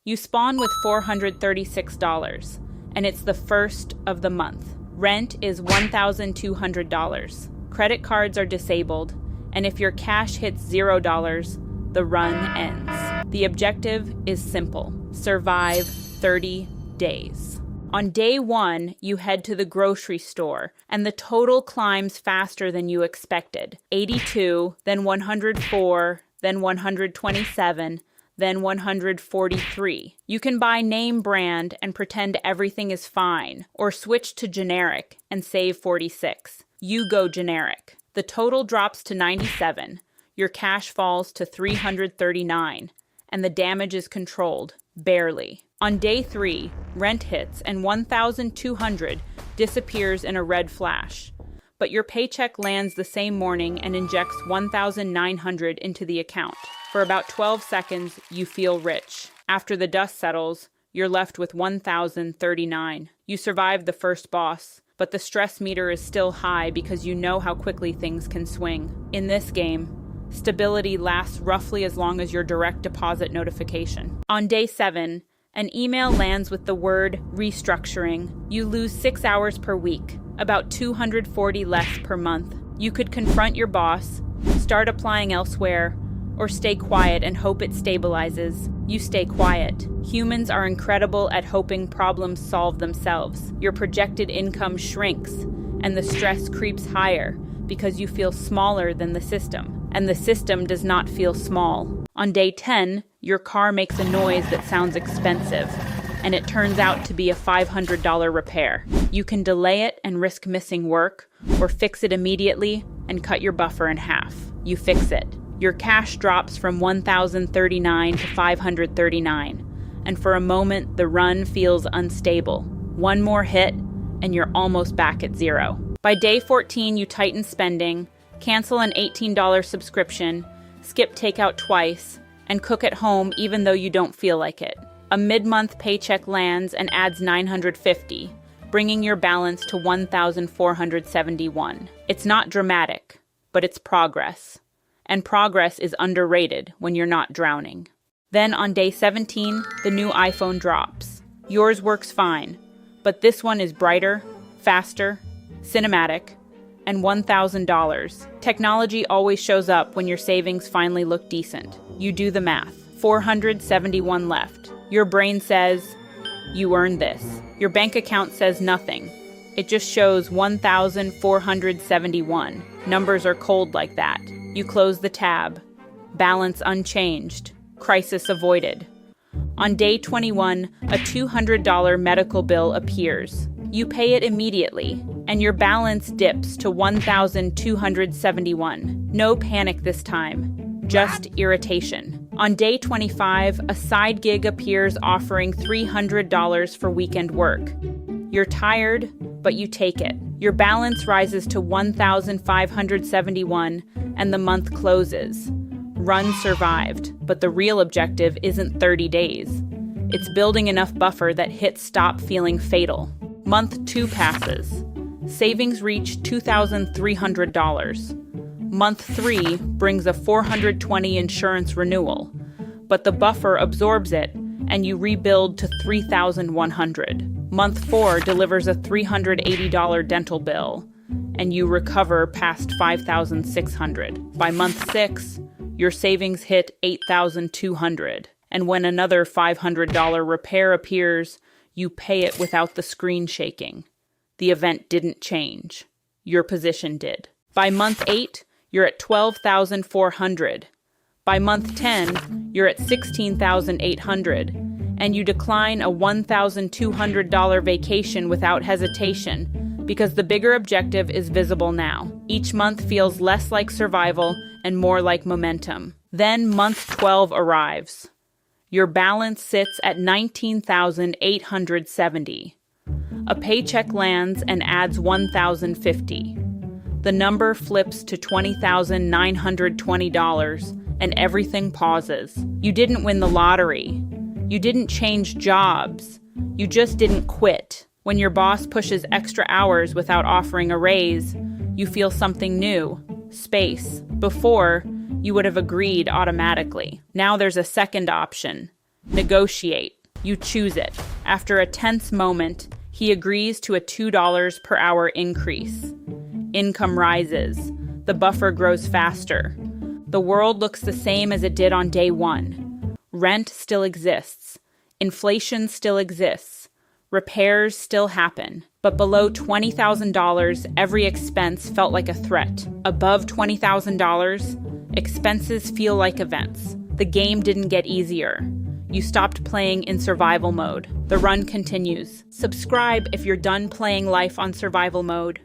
You spawn with $436, and it's the first of the month. Rent is $1,200. Credit cards are disabled, and if your cash hits $0, the run ends. The objective is simple: survive 30 days. On day 1, you head to the grocery store, and the total climbs faster than you expected. 82, then 104, then 127, then 143. You can buy name brand and pretend everything is fine, or switch to generic and save 46. You go generic. The total drops to 97. Your cash falls to 339, and the damage is controlled, barely. On day 3, rent hits and $1,200 disappears in a red flash. But your paycheck lands the same morning and injects $1,900 into the account. For about 12 seconds, you feel rich. After the dust settles, you're left with $1,039. You survive the first boss, but the stress meter is still high because you know how quickly things can swing. In this game, stability lasts roughly as long as your direct deposit notification. On day 7, an email lands with the word restructuring. You lose 6 hours per week, about 240 less per month. You could confront your boss, start applying elsewhere, or stay quiet and hope it stabilizes. You stay quiet. Humans are incredible at hoping problems solve themselves. Your projected income shrinks, and the stress creeps higher because you feel smaller than the system, and the system does not feel small. On day 10, your car makes a noise that sounds expensive, and it turns out to be a $500 repair. You can delay it and risk missing work, or fix it immediately and cut your buffer in half. You fix it. Your cash drops from $1,039 to $539, and for a moment, the run feels unstable. One more hit, and you're almost back at zero. By day 14, you tighten spending, cancel an $18 subscription, skip takeout twice, and cook at home even though you don't feel like it. A mid-month paycheck lands and adds $950, bringing your balance to $1,471. It's not dramatic, but it's progress. And progress is underrated when you're not drowning. Then on day 17, the new iPhone drops. Yours works fine, but this one is brighter, faster, cinematic, and $1,000. Technology always shows up when your savings finally look decent. You do the math. 471 left. Your brain says, you earned this. Your bank account says nothing. It just shows 1,471. Numbers are cold like that. You close the tab. Balance unchanged. Crisis avoided. On day 21, a $200 medical bill appears. You pay it immediately, and your balance dips to 1,271. No panic this time, just irritation. On day 25, a side gig appears offering $300 for weekend work. You're tired, but you take it. Your balance rises to 1,571, and the month closes. Run survived, but the real objective isn't 30 days. It's building enough buffer that hits stop feeling fatal. Month 2 passes. Savings reach $2,300. Month 3 brings a $420 insurance renewal, but the buffer absorbs it, and you rebuild to $3,100. Month 4 delivers a $380 dental bill, and you recover past $5,600. By month 6, your savings hit $8,200, and when another $500 repair appears, you pay it without the screen shaking. The event didn't change. Your position did. By month 8, you're at $12,400. By month 10, you're at $16,800, and you decline a $1,200 vacation without hesitation because the bigger objective is visible now. Each month feels less like survival and more like momentum. Then month 12 arrives. Your balance sits at $19,870. A paycheck lands and adds $1,050. The number flips to $20,920, and everything pauses. You didn't win the lottery. You didn't change jobs. You just didn't quit. When your boss pushes extra hours without offering a raise, you feel something new, space. Before, you would have agreed automatically. Now there's a second option: negotiate. You choose it. After a tense moment, he agrees to a $2 per hour increase. Income rises. The buffer grows faster. The world looks the same as it did on day one. Rent still exists. Inflation still exists. Repairs still happen. But below $20,000, every expense felt like a threat. Above $20,000, expenses feel like events. The game didn't get easier. You stopped playing in survival mode. The run continues. Subscribe if you're done playing life on survival mode.